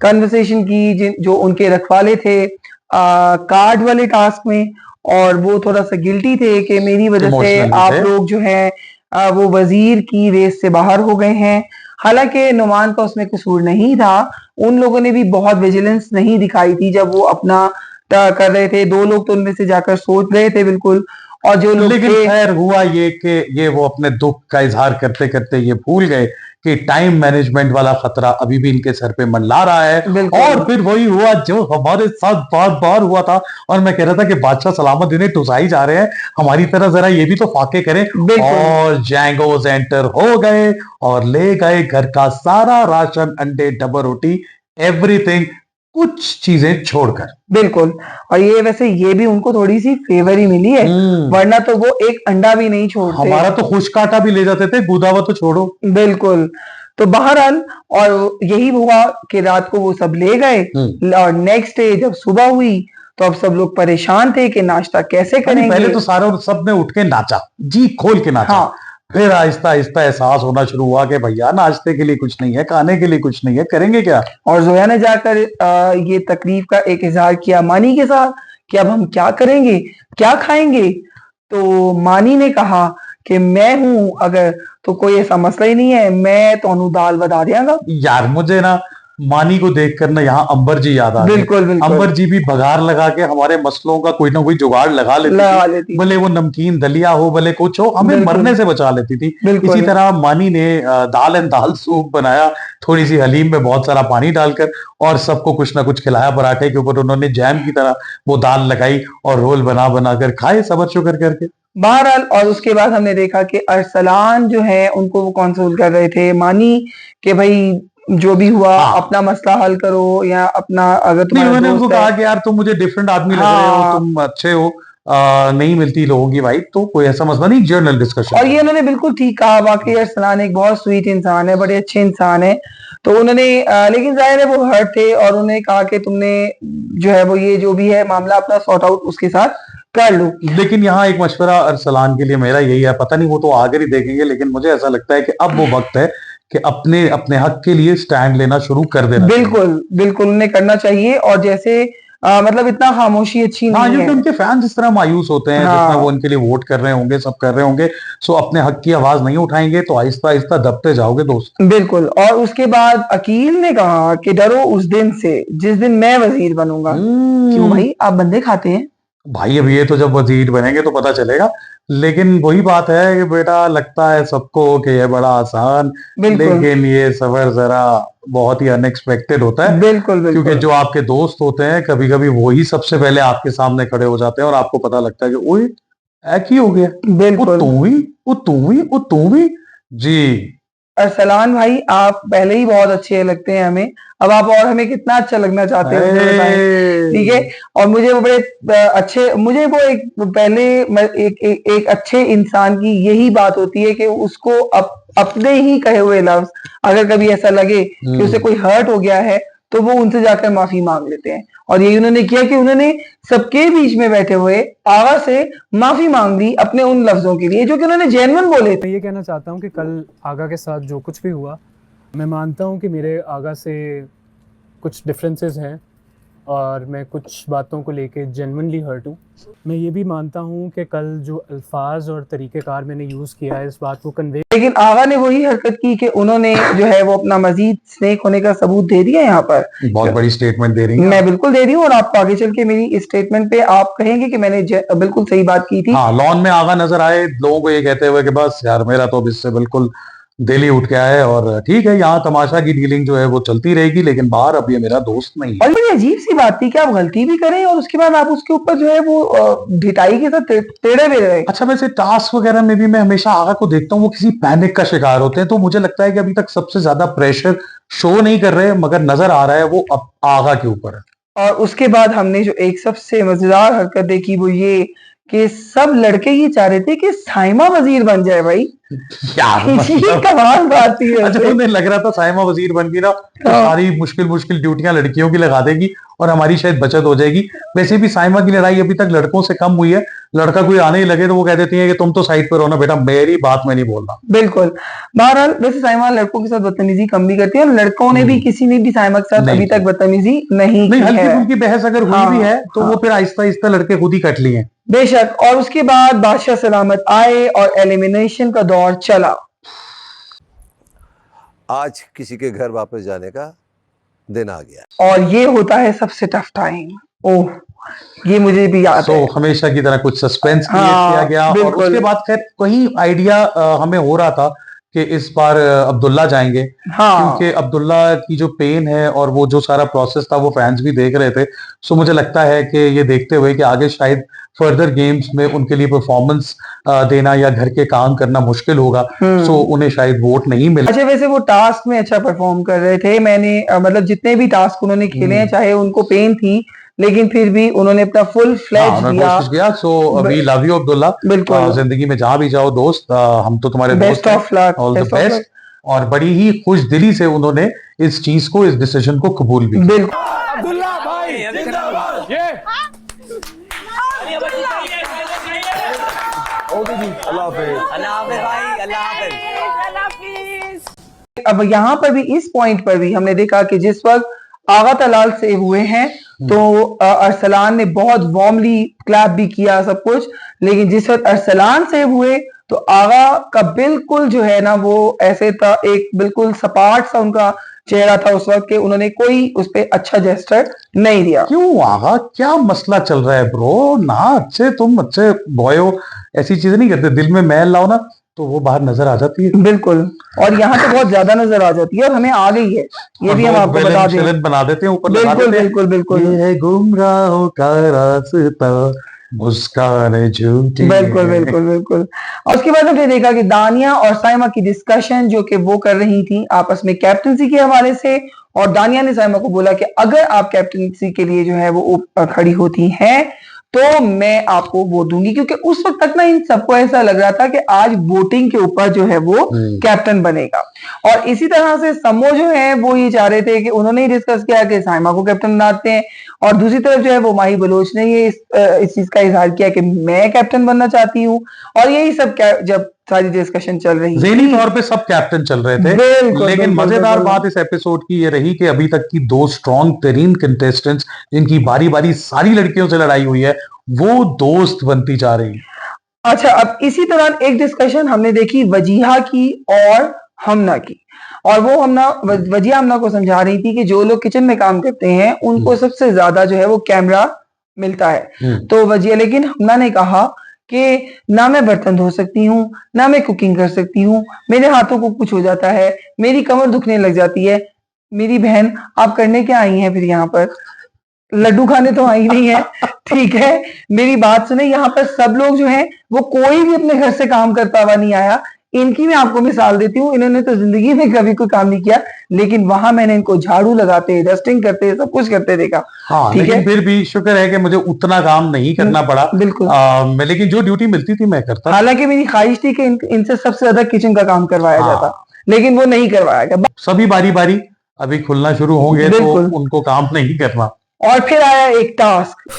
कन्वर्सेशन की जो उनके रखवाले थे कार्ड वाले टास्क में, और वो थोड़ा सा गिल्टी थे कि मेरी वजह से आप लोग जो है वो वजीर की रेस से बाहर हो गए हैं। हालांकि नुमान का उसमें कसूर नहीं था, उन लोगों ने भी बहुत विजिलेंस नहीं दिखाई थी जब वो अपना कर रहे थे। 2 लोग तो उनमें से जाकर सोच रहे थे बिल्कुल, और जो लोग, लेकिन खैर हुआ ये कि ये वो अपने दुख का इजहार करते करते ये भूल गए कि टाइम मैनेजमेंट वाला खतरा अभी भी इनके सर पे मंडला रहा है। और फिर वही हुआ जो हमारे साथ बार बार हुआ था, और मैं कह रहा था कि बादशाह सलामत इन्हें टुसाई जा रहे हैं, हमारी तरह जरा ये भी तो फाके करें। और जैंगोस एंटर हो गए और ले गए घर का सारा राशन, अंडे, डबल रोटी, एवरीथिंग, कुछ चीजें छोड़कर। बिल्कुल। और ये वैसे ये भी उनको थोड़ी सी फेवर ही मिली है, वरना तो वो एक अंडा भी नहीं छोड़ते। हमारा तो खुश काटा भी ले जाते थे, गुदावा तो छोड़ो। बिल्कुल। तो बहरहाल, और यही हुआ कि रात को वो सब ले गए, और नेक्स्ट डे जब सुबह हुई तो अब सब लोग परेशान थे कि नाश्ता कैसे करेंगे। पहले तो सारे सब ने उठ के नाचा, जी खोल के नाचा। हाँ। फिर आहिस्ता आहिस्ता एहसास होना शुरू हुआ कि भैया नाश्ते के लिए कुछ नहीं है, खाने के लिए कुछ नहीं है, करेंगे क्या। और जोया ने जाकर ये तकलीफ का एक इजहार किया मानी के साथ कि अब हम क्या करेंगे, क्या खाएंगे। तो मानी ने कहा कि मैं हूं, अगर तो कोई ऐसा मसला ही नहीं है, मैं तो दाल बता देंगा। यार मुझे ना मानी को देखकर ना यहाँ अंबर जी याद आ गए। बिल्कुल बिल्कुल अंबर जी भी बघार लगा के हमारे मसलों का कोई ना कोई जुगाड़ लगा लेती थी। भले वो नमकीन दलिया हो, भले कुछ हो, हमें मरने से बचा लेती थी। इसी तरह मानी ने दाल एंड दाल सूप बनाया, थोड़ी सी हलीम में बहुत सारा पानी डालकर, और सबको कुछ ना कुछ खिलाया। पराठे के ऊपर उन्होंने जैम की तरह वो दाल लगाई और रोल बना बना कर खाए सबर शुक्र करके। बहरहाल, और उसके बाद हमने देखा कि अरसलान जो है उनको वो कंसोल कर रहे थे मानी के भाई जो भी हुआ अपना मसला हल करो, या अपना अगर तुम्हारा मैंने उनको कहा कि यार तुम मुझे डिफरेंट आदमी लग रहे हो, तुम अच्छे हो, नहीं मिलती लोगों की वाइब, तो कोई ऐसा मसला नहीं, जर्नल डिस्कशन। और ये उन्होंने बिल्कुल ठीक कहा, वाकई अरसलान एक बहुत स्वीट इंसान है, बड़े अच्छे इंसान है। तो उन्होंने लेकिन जाहिर है वो हर्ट थे, और उन्होंने कहा कि तुमने जो है वो ये जो भी है मामला अपना सॉर्ट आउट उसके साथ कर लो। लेकिन यहाँ एक मशवरा अरसलान के लिए मेरा यही है, पता नहीं वो तो आगे ही देखेंगे, लेकिन मुझे ऐसा लगता है कि अब वो वक्त है कि अपने अपने हक के लिए स्टैंड लेना शुरू कर देना। बिल्कुल बिल्कुल उन्हें करना चाहिए। और जैसे मतलब इतना खामोशी अच्छी नहीं है, क्योंकि उनके फैंस इस तरह मायूस होते हैं, जितना वो उनके लिए वोट कर रहे होंगे, सब कर रहे होंगे, सो अपने हक की आवाज नहीं उठाएंगे तो आहिस्ता आहिस्ता दबते जाओगे दोस्त। बिल्कुल। और उसके बाद अकील ने कहा कि डरो उस दिन से जिस दिन मैं वजीर बनूंगा। क्यों भाई, आप बंदे खाते हैं? भाई अब ये तो जब वजीर बनेंगे तो पता चलेगा, लेकिन वही बात है कि बेटा लगता है सबको कि ये बड़ा आसान, लेकिन ये सफर जरा बहुत ही अनएक्सपेक्टेड होता है। बिल्कुल बिल्कुल, क्योंकि जो आपके दोस्त होते हैं कभी कभी वही सबसे पहले आपके सामने खड़े हो जाते हैं और आपको पता लगता है कि ओए ऐ की हो गया, बिल्कुल वो तू भी जी। अरसलान भाई, आप पहले ही बहुत अच्छे लगते हैं हमें, अब आप और हमें कितना अच्छा लगना चाहते हैं मुझे बताएं, ठीक है? और मुझे वो बड़े अच्छे, मुझे वो एक पहले एक अच्छे इंसान की यही बात होती है कि उसको अपने ही कहे हुए लफ्ज अगर कभी ऐसा लगे कि उसे कोई हर्ट हो गया है तो वो उनसे जाकर माफी मांग लेते हैं। और यही उन्होंने किया कि उन्होंने सबके बीच में बैठे हुए आगा से माफी मांग ली अपने उन लफ्जों के लिए जो कि उन्होंने जेन्युइन बोले थे। मैं ये कहना चाहता हूँ कि कल आगा के साथ जो कुछ भी हुआ, मैं मानता हूँ कि मेरे आगा से कुछ डिफरेंसेस हैं और मैं कुछ बातों को लेके जेन्युइनली हर्ट हूँ। मैं ये भी मानता हूँ कि कल जो अल्फाज और तरीक़ेकार मैंने यूज़ किया है इस बात को कन्वे, लेकिन आगा ने वही हरकत की कि उन्होंने जो है वो अपना मजीद स्नेक होने का सबूत दे दिया। यहाँ पर बहुत बड़ी स्टेटमेंट दे रही हैं। मैं बिल्कुल दे रही हूँ, और आपको आगे चल के मेरी इस स्टेटमेंट पे आप कहेंगे कि मैंने बिल्कुल सही बात की थी। हाँ, लॉन में आगा नजर आए लोगों को ये कहते हुए कि बस यार मेरा तो अब इससे बिल्कुल दिल ही उठ गया है, और ठीक है यहाँ तमाशा की डीलिंग जो है वो चलती रहेगी, लेकिन बाहर अब ये मेरा दोस्त नहीं है। और ये अजीब सी बात थी कि आप गलती भी करें और उसके बाद आप उसके ऊपर जो है वो ढिठाई के साथ टेढ़े भी रहे। अच्छा, वैसे टास्क वगैरह में भी मैं हमेशा आगा को देखता हूँ वो किसी पैनिक का शिकार होते हैं, तो मुझे लगता है कि अभी तक सबसे ज्यादा प्रेशर शो नहीं कर रहे, मगर नजर आ रहा है वो अब आगा के ऊपर है। और उसके बाद हमने जो एक सबसे मजेदार हरकत देखी वो ये कि सब लड़के ये चाह रहे थे कि साइमा वजीर बन जाए। भाई यार कमाल बात थी। अच्छा, उन्हें लग रहा था साइमा वजीर बन गई ना तो सारी मुश्किल ड्यूटियां लड़कियों की लगा देगी और हमारी शायद बचत हो जाएगी। वैसे भी साइमा की लड़ाई अभी तक लड़कों से कम हुई है, लड़का कोई आने ही लगे तो वो कह देती है कि तुम तो साइड पर हो ना बेटा, मेरी बात मैं नहीं बोल रहा। बिल्कुल। बहरहाल वैसे साइमा लड़कों के साथ बदतमीजी कम भी करती है, और लड़कों ने भी किसी ने भी साइमा के साथ अभी तक बदतमीजी नहीं की है। हल्की फुल्की बहस अगर हुई भी है तो वो फिर आहिस्ता आहिस्ता लड़के खुद ही कट लिए। बेशक। और उसके बाद बादशाह सलामत आए और एलिमिनेशन का दौर चला। आज किसी के घर वापस जाने का दिन आ गया और ये होता है सबसे टफ टाइम। ओह, ये मुझे भी याद है। हमेशा की तरह कुछ सस्पेंस किया गया, और उसके बाद खैर कहीं आइडिया हमें हो रहा था कि इस बार अब्दुल्ला जाएंगे, क्योंकि अब्दुल्ला की जो पेन है और वो जो सारा प्रोसेस था वो फैंस भी देख रहे थे। सो मुझे लगता है कि ये देखते हुए कि आगे शायद फर्दर गेम्स में उनके लिए परफॉर्मेंस देना या घर के काम करना मुश्किल होगा, सो उन्हें शायद वोट नहीं मिला। अच्छा, वैसे वो टास्क में अच्छा परफॉर्म कर रहे थे। मैंने मतलब जितने भी टास्क उन्होंने खेले हैं, चाहे उनको पेन थी लेकिन फिर भी उन्होंने अपना फुल फ्लैश दिया। So we love you Abdullah, जिंदगी में जहां भी जाओ दोस्त, हम तो तुम्हारे best of luck, all the best. और बड़ी ही खुश दिली से उन्होंने इस चीज को, इस डिसीजन को कबूल भी किया। अब्दुल्ला भाई जिंदाबाद। ओके जी, अल्लाह हाफिज भाई, अल्लाह हाफिज। अब यहाँ पर भी इस पॉइंट पर भी हमने देखा कि जिस वक्त आगा तलाल सेव हुए हैं तो अरसलान ने बहुत वार्मली क्लैप भी किया सब कुछ, लेकिन जिस वक्त अरसलान सेव हुए तो आगा का बिल्कुल जो है ना वो ऐसे था, एक बिल्कुल सपाट सा उनका चेहरा था उस वक्त के उन्होंने कोई उस पे अच्छा जेस्चर नहीं दिया। क्यों आगा, क्या मसला चल रहा है ब्रो? ना अच्छे, तुम अच्छे बॉय हो, ऐसी चीजें नहीं करते। दिल में मैल लाओ ना तो वो बाहर नजर आ जाती है। बिल्कुल, और यहाँ तो बहुत ज्यादा नजर आ जाती है और हमें आ गई है, ये भी हम आपको बता दें। बना देते हैं, ऊपर लगा बिल्कुल देते हैं। बिल्कुल बिल्कुल ये है गुमराहों का रास्ता, मुस्कान झूठी बिल्कुल है। बिल्कुल बिल्कुल। और उसके बाद हमने देखा कि दानिया और साइमा की डिस्कशन जो कि वो कर रही थी आपस में कैप्टनसी के हवाले से, और दानिया ने साइमा को बोला कि अगर आप कैप्टनसी के लिए जो है वो खड़ी होती हैं तो मैं आपको वोट दूंगी, क्योंकि उस वक्त तक ना इन सबको ऐसा लग रहा था कि आज वोटिंग के ऊपर जो है वो कैप्टन बनेगा। और इसी तरह से सम्मो जो है वो ये चाह रहे थे कि उन्होंने ही डिस्कस किया कि साइमा को कैप्टन बनाते हैं, और दूसरी तरफ जो है वो माही बलोच ने ये इस चीज का इजहार किया कि मैं कैप्टन बनना चाहती हूँ। और यही सब जब सारी डिस्कशन चल रही ज़हनी तौर पे सब कैप्टन चल रहे थे, लेकिन मजेदार बात इस एपिसोड की ये रही कि अभी तक की दो स्ट्रॉन्ग तरीन कंटेस्टेंट्स जिनकी बारी बारी सारी लड़कियों से लड़ाई हुई है वो दोस्त बनती जा रही है। अच्छा, अब इसी दौरान एक डिस्कशन हमने देखी वजीहा की और हमना की, और वो वजीहा हमना को समझा रही थी कि जो लोग किचन में काम करते हैं उनको सबसे ज्यादा जो है वो कैमरा मिलता है। तो वजीहा, लेकिन हमना ने कहा कि ना मैं बर्तन धो सकती हूँ, ना मैं कुकिंग कर सकती हूँ, मेरे हाथों को कुछ हो जाता है, मेरी कमर दुखने लग जाती है। मेरी बहन, आप करने क्या आई हैं फिर यहाँ पर? लड्डू खाने तो आई नहीं है, ठीक है? मेरी बात सुने, यहाँ पर सब लोग जो हैं वो कोई भी अपने घर से काम करता हुआ नहीं आया। इनकी मैं आपको मिसाल देती हूँ, इन्होंने तो जिंदगी में कभी कोई काम नहीं किया, लेकिन वहां मैंने इनको झाड़ू लगाते, डस्टिंग करते, सब कुछ करते देखा। हाँ, ठीक लेकिन है, फिर भी शुक्र है कि मुझे उतना काम नहीं करना पड़ा। बिल्कुल। मैं लेकिन जो ड्यूटी मिलती थी मैं करता। हालांकि मेरी ख्वाहिश थी कि इनसे सबसे ज्यादा किचन का काम करवाया जाता, लेकिन वो नहीं करवाया गया। सभी बारी बारी अभी खुलना शुरू होंगे तो उनको काम नहीं करना। और फिर आया एक task,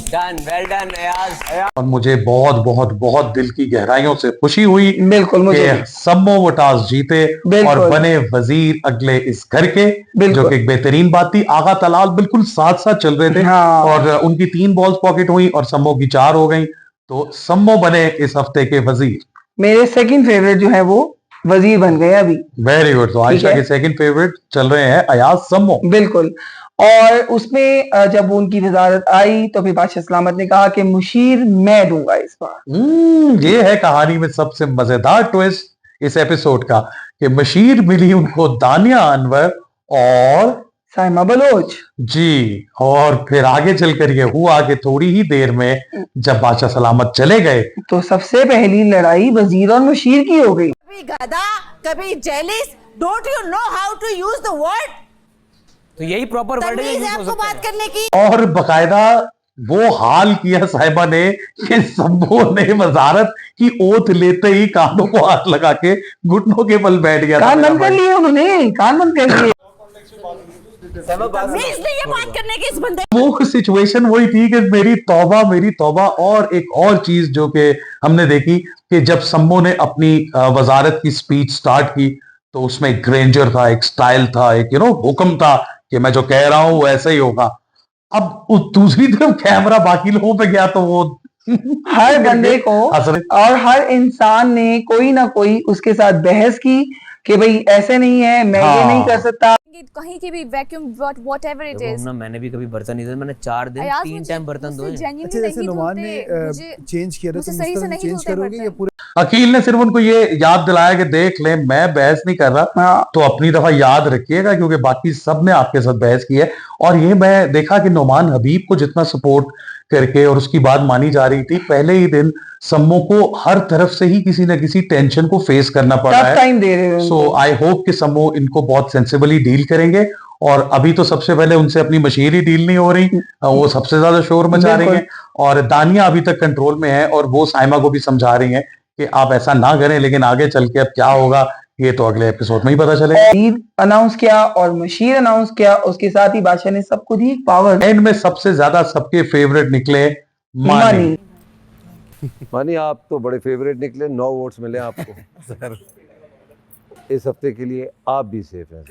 done, well done Ayaz. और मुझे बहुत बहुत बहुत दिल की गहराइयों से खुशी हुई बिल्कुल मुझे कि सम्मो वो टास्क जीते और बने वजीर अगले इस घर के, जो कि एक बेहतरीन बात थी। आगा तलाल बिल्कुल साथ साथ चल रहे थे। हाँ। और उनकी 3 बॉल्स पॉकेट हुई और सम्मो की 4 हो गई, तो सम्मो बने इस हफ्ते के वजीर। मेरे सेकंड फेवरेट जो है वो वजीर बन गए अभी। Very good. तो आयशा के सेकंड फेवरेट चल रहे हैं अयाज सम्मो। बिल्कुल। और उसमें जब उनकी वजारत आई तो फिर बादशाह सलामत ने कहा कि मुशीर मैं दूंगा इस बार। ये है कहानी में सबसे मजेदार ट्विस्ट इस एपिसोड का कि मुशीर मिली उनको दानिया अनवर और साइमा बलोच जी। और फिर आगे चलकर ये हुआ कि थोड़ी ही देर में जब बादशाह सलामत चले गए तो सबसे पहली लड़ाई वजीर और मुशीर की हो गई। कभी गधा, कभी jealous, don't you know how to use the word? तो यही प्रॉपर वर्ड है आपको बात करने की। और बकायदा वो हाल किया साहिबा ने कि सम्मो ने वजारत की ओथ लेते ही कानों को हाथ लगा के घुटनों के बल बैठ गया। कान बंद कर लिए उन्होंने, कान बंद कर लिए। ये बात करने की इस बंदे। वो सिचुएशन वही थी कि मेरी तौबा। और एक और चीज जो कि हमने देखी कि जब सम्मो ने अपनी वजारत की स्पीच स्टार्ट की तो उसमें एक ग्रेंजर था, एक स्टाइल था, एक हुक्म था कि मैं जो कह रहा हूं वैसे ही होगा। अब दूसरी तरफ कैमरा बाकी लोगों पे गया तो वो हर बंदे को और हर इंसान ने कोई ना कोई उसके साथ बहस की कि भाई ऐसे नहीं है, मैं ये नहीं कर सकता। कहीं की भी वैक्यूम व्हाटएवर इट इज। ना मैंने भी कभी बर्तन नहीं धोए, मैंने 4 दिन 3 टाइम बर्तन धोए। अच्छा, जैसे नुमान ने चेंज किया, तो चेंज करोगे या पूरे? अकील ने सिर्फ उनको ये याद दिलाया कि देख ले मैं बहस नहीं कर रहा, तो अपनी दफा याद रखिएगा क्योंकि बाकी सब ने आपके साथ बहस की है। और ये मैं देखा कि नुमान हबीब को जितना सपोर्ट करके और उसकी बात मानी जा रही थी, पहले ही दिन सम्मो को हर तरफ से ही किसी न किसी टेंशन को फेस करना पड़ा है। सो आई होप कि सम्मो इनको बहुत सेंसिबली डील करेंगे। और अभी तो सबसे पहले उनसे अपनी मशीर ही डील नहीं हो रही, वो सबसे ज्यादा शोर मचा रही हैं। और दानिया अभी तक कंट्रोल में है और वो साइमा को भी समझा रही हैं कि आप ऐसा ना करें, लेकिन आगे चल के अब क्या होगा ये तो अगले एपिसोड में ही पता चलेगा। अनाउंस किया और मशीर अनाउंस किया, उसके साथ ही बादशाह ने सबको दी पावर। एंड में सबसे ज्यादा सबके फेवरेट निकले मानी। मानी आप तो बड़े फेवरेट निकले, 9 वोट्स मिले आपको सर। इस हफ्ते के लिए आप भी सेफ हैं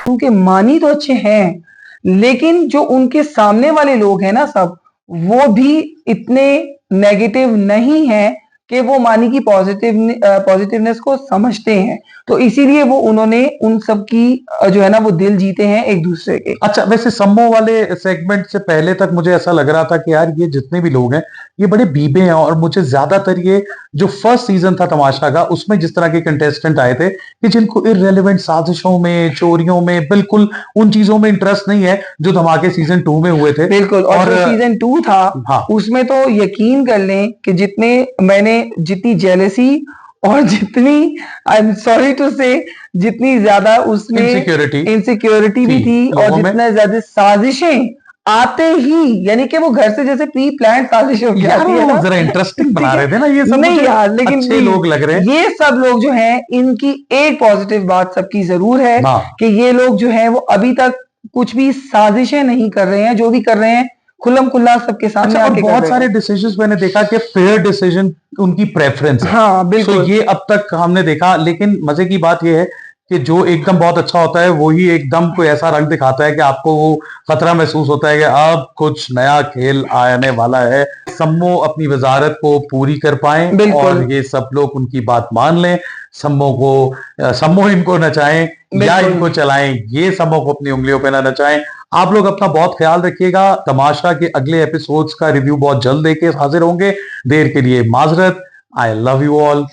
क्योंकि मानी तो अच्छे हैं लेकिन जो उनके सामने वाले लोग हैं ना सब, वो भी इतने नेगेटिव नहीं है कि वो मानी की पॉजिटिवनेस को समझते हैं, तो इसीलिए वो उन्होंने उन सब की जो है ना वो दिल जीते हैं एक दूसरे के। अच्छा, वैसे सम्मो वाले सेगमेंट से पहले तक मुझे ऐसा लग रहा था कि यार ये जितने भी लोग हैं ये बड़े बीबे हैं, और मुझे ज्यादातर ये जो फर्स्ट सीजन था तमाशा का उसमें जिस तरह के कंटेस्टेंट आए थे कि जिनको इररिलेवेंट साजिशों में, चोरियों में, बिल्कुल उन चीजों में इंटरेस्ट नहीं है जो धमाके सीजन 2 में हुए थे। बिल्कुल, और जो सीजन 2 था हाँ, उसमें तो यकीन कर लें कि जितनी जेलेसी और जितनी, आई एम सॉरी टू से, जितनी ज्यादा उसमें इनसिक्योरिटी भी थी, और जितना ज्यादा साजिशें आते ही, यानी कि वो घर से जैसे प्री प्लान साजिश हो गया है, जरा इंटरेस्टिंग बना रहे थे ना ये सब। नहीं यार, लेकिन अच्छे लोग लग रहे हैं ये सब लोग जो हैं, इनकी एक पॉजिटिव बात सबकी जरूर है कि ये लोग जो हैं वो अभी तक कुछ भी साजिशें नहीं कर रहे हैं, जो भी कर रहे हैं खुल्लम खुल्ला सबके सामने आके बहुत सारे डिसीजंस मैंने देखा कि फेयर डिसीजन उनकी प्रेफरेंस है। हाँ बिल्कुल, तो ये अब तक हमने देखा, लेकिन मजे की बात ये है कि जो एकदम बहुत अच्छा होता है वही एकदम कोई ऐसा रंग दिखाता है कि आपको वो खतरा महसूस होता है कि अब कुछ नया खेल आने वाला है। सम्मो अपनी वजारत को पूरी कर पाए और ये सब लोग उनकी बात मान लें, सम्मो इनको नचाएं या इनको चलाएं, ये सम्मो को अपनी उंगलियों पे ना नचाएं। आप लोग अपना बहुत ख्याल रखिएगा। तमाशा के अगले एपिसोड्स का रिव्यू बहुत जल्द देके हाजिर होंगे। देर के लिए माजरत। I love you all.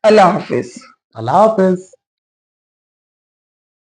अल्लाह हाफिज। अल्लाह हाफिज।